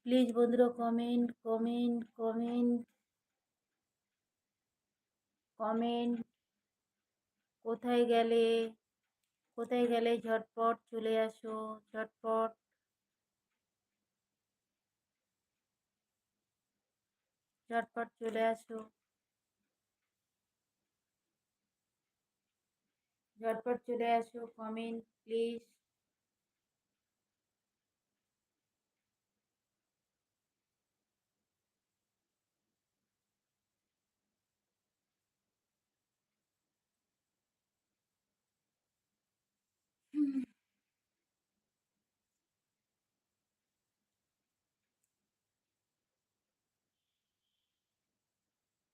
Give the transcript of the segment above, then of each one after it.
Please বন্ধুরা comment comment comment comment. কোথায় গেলে? কোথায় গেলে? ঝটপট চলে আসো, ঝটপট ঝটপট চলে আসো, ঝটপট চলে আসো। Comment please.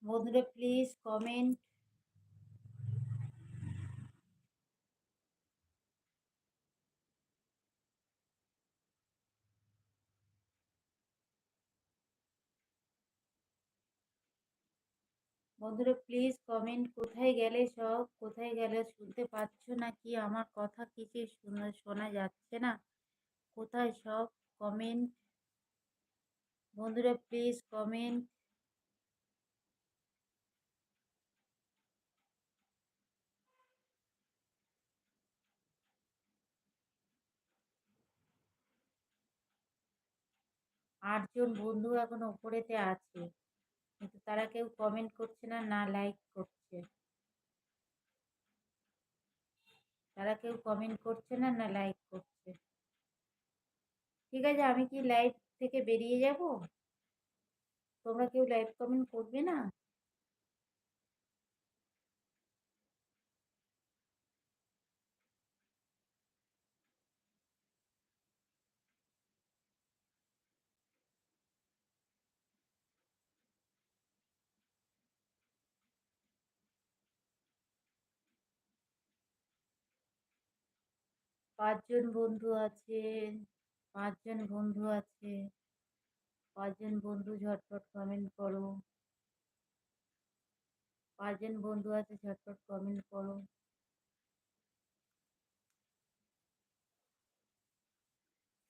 বন্ধুরা প্লিজ কমেন্ট। বন্ধুরা প্লিজ কমেন্ট। কোথায় গেলে সব? কোথায় গেলে? শুনতে পাচ্ছ নাকি? আমার কথা কিছু শোনা যাচ্ছে না? কোথায় সব? কমেন্ট। বন্ধুরা প্লিজ কমেন্ট। 8 জন বন্ধু এখন ওপরেতে আছে, কিন্তু তারা কেউ কমেন্ট করছে না, না লাইক করছে। তারা কেউ কমেন্ট করছে না, না লাইক করছে। ঠিক আছে, আমি কি লাইভ থেকে বেরিয়ে যাব? তোমরা কেউ লাইভ কমেন্ট করবে না? 5 জন বন্ধু আছে, 5 জন বন্ধু আছে। 5 জন বন্ধু ঝটপট কমেন্ট করো। 5 জন বন্ধু আছে, ঝটপট কমেন্ট করো।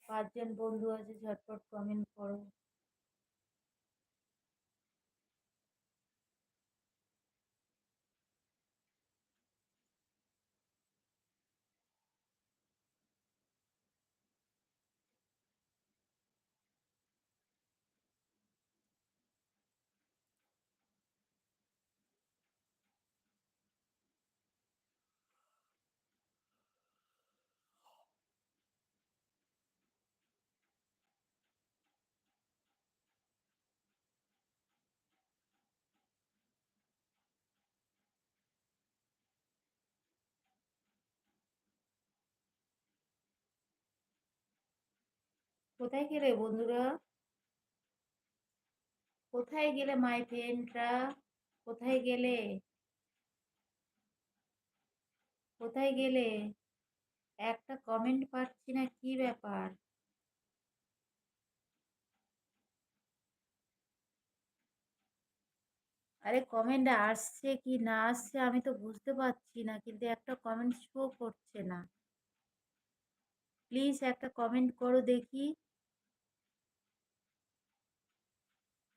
5 জন বন্ধু আছে, ঝটপট কমেন্ট করো। কোথায় গেলে বন্ধুরা? কোথায় গেলে মাই ফ্রেন্ডরা? কোথায় গেলে? কোথায় গেলে? একটা কমেন্ট পাচ্ছি না, কি ব্যাপার? আরে কমেন্ট আসছে কি না আসছে আমি তো বুঝতে পারছি না, কিন্তু একটা কমেন্ট শো করছে না। প্লিজ একটা কমেন্ট করো দেখি।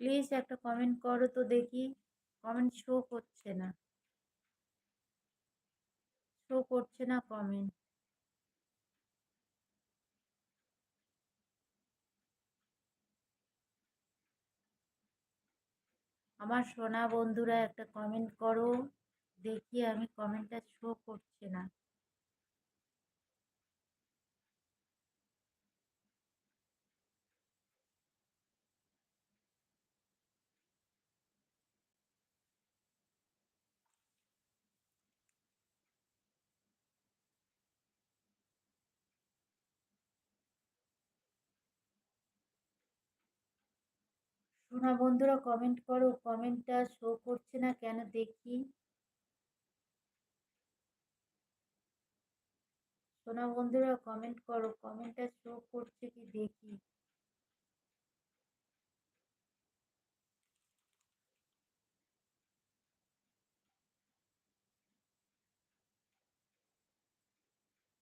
প্লিজ একটা কমেন্ট করো তো দেখি। কমেন্ট শো করছে না, শো করছে না কমেন্ট। আমার সোনা বন্ধুরা একটা কমেন্ট করো দেখি, আমি কমেন্টটা শো করছে না। সোনা বন্ধুরা কমেন্ট করো, কমেন্টটা শো করছে না কেন দেখি। সোনা বন্ধুরা কমেন্ট করো, কমেন্টটা শো করছে কি দেখি।